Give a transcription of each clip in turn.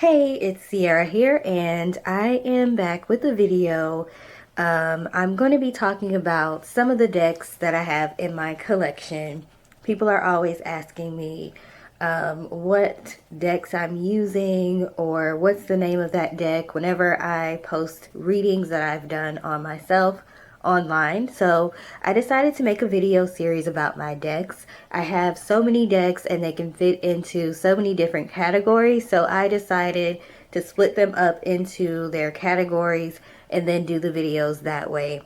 Hey, it's Sierra here, and I am back with a video. I'm going to be talking about some of the decks that I have in my collection. People are always asking me what decks I'm using or what's the name of that deck whenever I post readings that I've done on myself online. So I decided to make a video series about my decks. I have so many decks and they can fit into so many different categories, so I decided to split them up into their categories and then do the videos that way.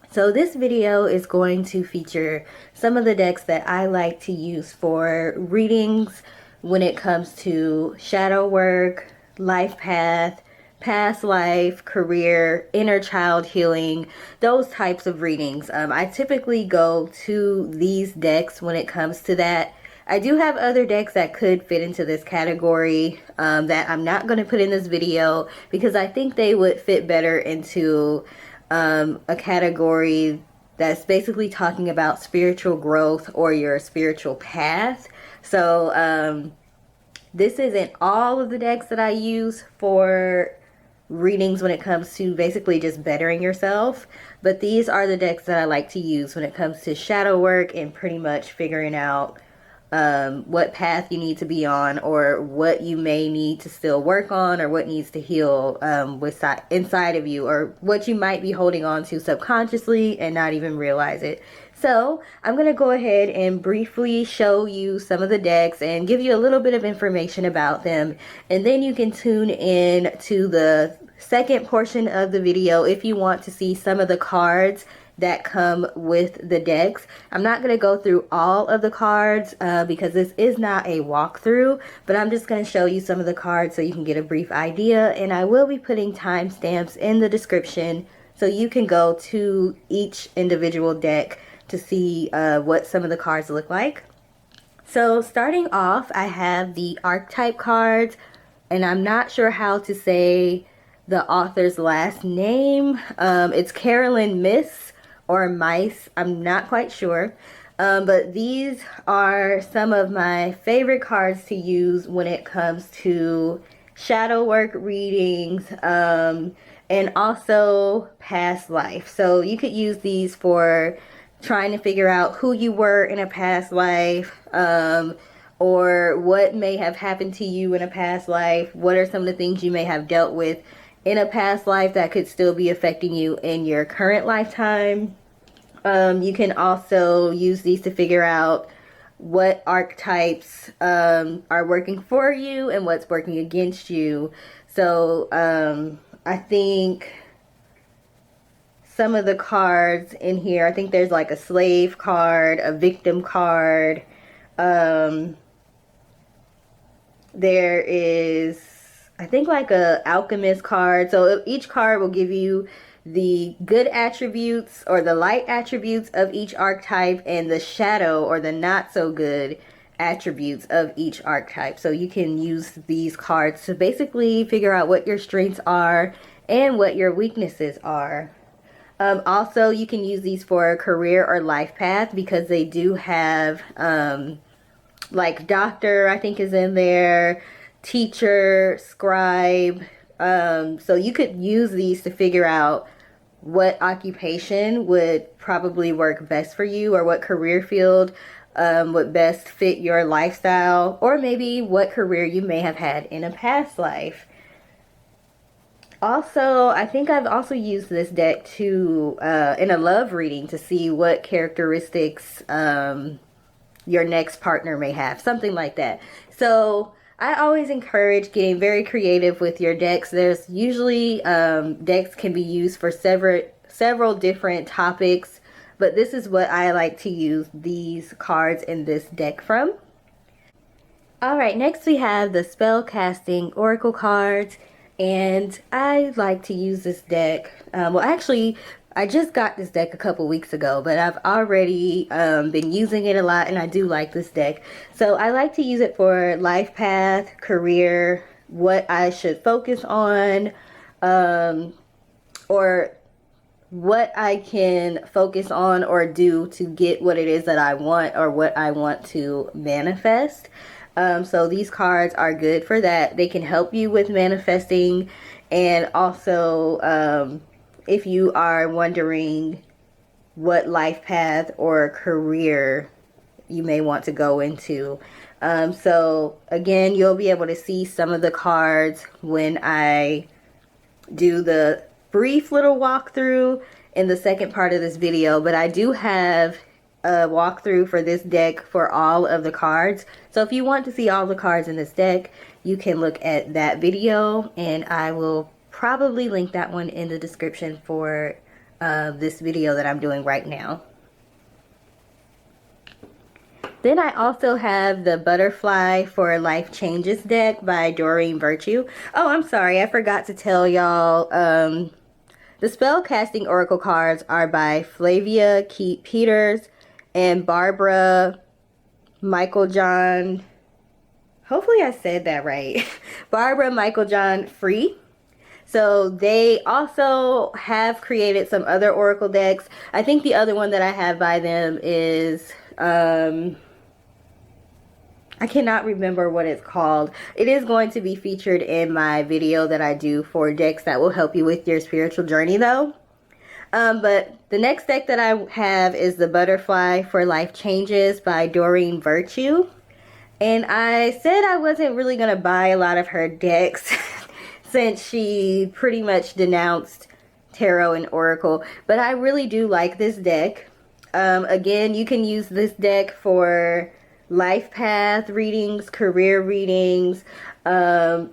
So this video is going to feature some of the decks that I like to use for readings when it comes to shadow work, life path, past life, career, inner child healing, those types of readings. I typically go to these decks when it comes to that. I do have other decks that could fit into this category that I'm not going to put in this video because I think they would fit better into a category that's basically talking about spiritual growth or your spiritual path. So this isn't all of the decks that I use for readings when it comes to basically just bettering yourself, but these are the decks that I like to use when it comes to shadow work and pretty much figuring out what path you need to be on, or what you may need to still work on, or what needs to heal inside of you, or what you might be holding on to subconsciously and not even realize it. So I'm going to go ahead and briefly show you some of the decks and give you a little bit of information about them, and then you can tune in to the second portion of the video if you want to see some of the cards that come with the decks. I'm not going to go through all of the cards because this is not a walkthrough, but I'm just going to show you some of the cards so you can get a brief idea, and I will be putting timestamps in the description so you can go to each individual deck to see what some of the cards look like. So starting off, I have the Archetype cards, and I'm not sure how to say the author's last name. It's Carolyn Miss or Mice, I'm not quite sure. But these are some of my favorite cards to use when it comes to shadow work readings and also past life. So you could use these for trying to figure out who you were in a past life, or what may have happened to you in a past life. What are some of the things you may have dealt with in a past life that could still be affecting you in your current lifetime. You can also use these to figure out what archetypes are working for you and what's working against you. So I think some of the cards in here, I think there's like a slave card, a victim card. There is, I think, like a alchemist card. So each card will give you the good attributes or the light attributes of each archetype and the shadow or the not so good attributes of each archetype. So you can use these cards to basically figure out what your strengths are and what your weaknesses are. Also, you can use these for a career or life path because they do have like doctor, I think, is in there, teacher, scribe. So you could use these to figure out what occupation would probably work best for you, or what career field would best fit your lifestyle, or maybe what career you may have had in a past life. Also, I think I've also used this deck to in a love reading to see what characteristics your next partner may have, something like that. So I always encourage getting very creative with your decks. There's usually decks can be used for several different topics, but this is what I like to use these cards in this deck from. Alright, next we have the spell casting oracle cards, and I like to use this deck. Well, actually, I just got this deck a couple weeks ago, but I've already been using it a lot, and I do like this deck. So I like to use it for life path, career, what I should focus on, or what I can focus on or do to get what it is that I want or what I want to manifest. So these cards are good for that. They can help you with manifesting, and also if you are wondering what life path or career you may want to go into. So again, you'll be able to see some of the cards when I do the brief little walkthrough in the second part of this video, but I do have a walkthrough for this deck for all of the cards. So if you want to see all the cards in this deck, you can look at that video, and I will probably link that one in the description for this video that I'm doing right now. Then I also have the Butterfly for Life Changes deck by Doreen Virtue. Oh, I'm sorry, I forgot to tell y'all, the spellcasting oracle cards are by Flavia Keat Peters and Barbara Michael John, hopefully I said that right, Barbara Michael John Free. So they also have created some other oracle decks. I think the other one that I have by them is, I cannot remember what it's called. It is going to be featured in my video that I do for decks that will help you with your spiritual journey though. But the next deck that I have is the Butterfly for Life Changes by Doreen Virtue. And I said I wasn't really going to buy a lot of her decks since she pretty much denounced tarot and oracle. But I really do like this deck. Again, you can use this deck for life path readings, career readings,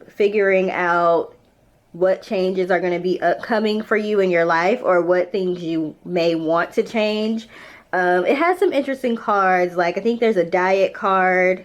figuring out what changes are going to be upcoming for you in your life, or what things you may want to change. It has some interesting cards, like I think there's a diet card,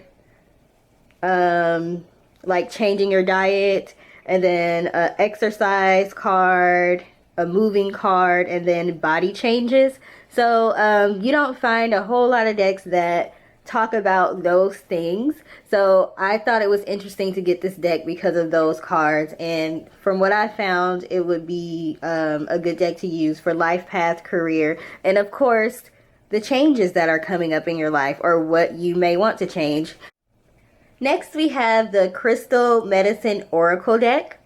like changing your diet, and then an exercise card, a moving card, and then body changes. So you don't find a whole lot of decks that talk about those things. So I thought it was interesting to get this deck because of those cards, and from what I found, it would be a good deck to use for life path, career, and of course the changes that are coming up in your life or what you may want to change. Next we have the Crystal Medicine Oracle deck,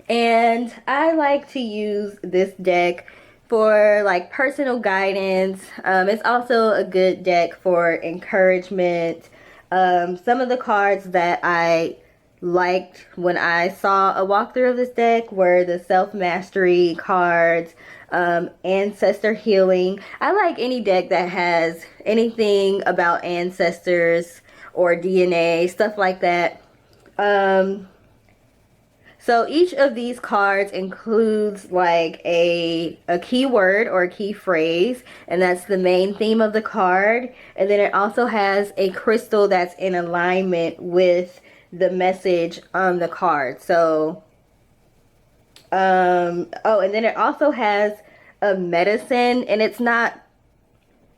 and I like to use this deck for like personal guidance. It's also a good deck for encouragement. Some of the cards that I liked when I saw a walkthrough of this deck were the self-mastery cards, ancestor healing. I like any deck that has anything about ancestors or DNA, stuff like that. So each of these cards includes like a keyword or a key phrase, and that's the main theme of the card. And then it also has a crystal that's in alignment with the message on the card. So, oh, and then it also has a medicine, and it's not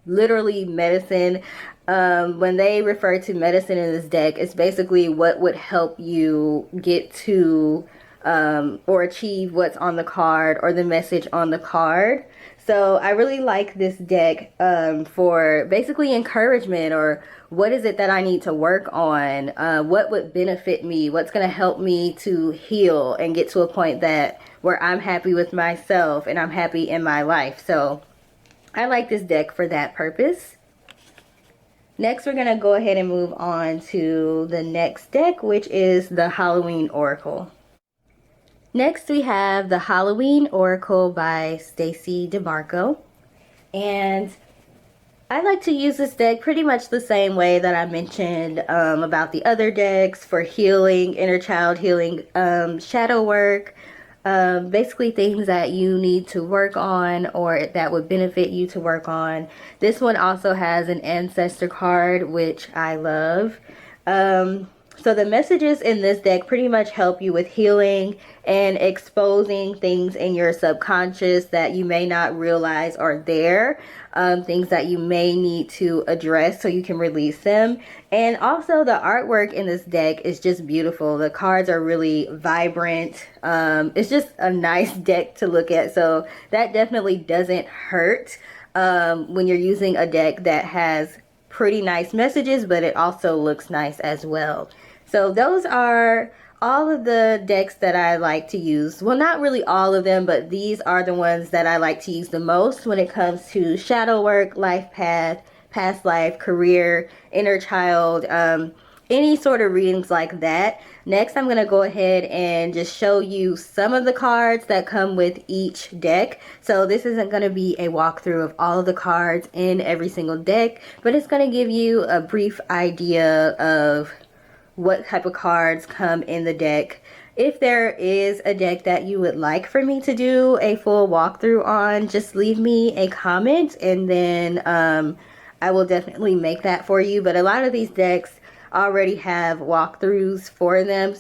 literally medicine. When they refer to medicine in this deck, it's basically what would help you get to or achieve what's on the card or the message on the card. So I really like this deck for basically encouragement, or what is it that I need to work on, what would benefit me, what's going to help me to heal and get to a point that where I'm happy with myself and I'm happy in my life. So I like this deck for that purpose. Next, we're going to go ahead and move on to the next deck, which is the Halloween Oracle. Next, we have the Halloween Oracle by Stacy DeMarco. And I like to use this deck pretty much the same way that I mentioned about the other decks, for healing, inner child healing, shadow work, basically things that you need to work on or that would benefit you to work on. This one also has an ancestor card, which I love. So the messages in this deck pretty much help you with healing and exposing things in your subconscious that you may not realize are there, things that you may need to address so you can release them. And also the artwork in this deck is just beautiful. The cards are really vibrant. It's just a nice deck to look at, so that definitely doesn't hurt when you're using a deck that has pretty nice messages, but it also looks nice as well. So those are all of the decks that I like to use. Well, not really all of them, but these are the ones that I like to use the most when it comes to shadow work, life path, past life, career, inner child, any sort of readings like that. Next, I'm going to go ahead and just show you some of the cards that come with each deck. So this isn't going to be a walkthrough of all of the cards in every single deck, but it's going to give you a brief idea of what type of cards come in the deck. If there is a deck that you would like for me to do a full walkthrough on, just leave me a comment, and then I will definitely make that for you. But a lot of these decks already have walkthroughs for them.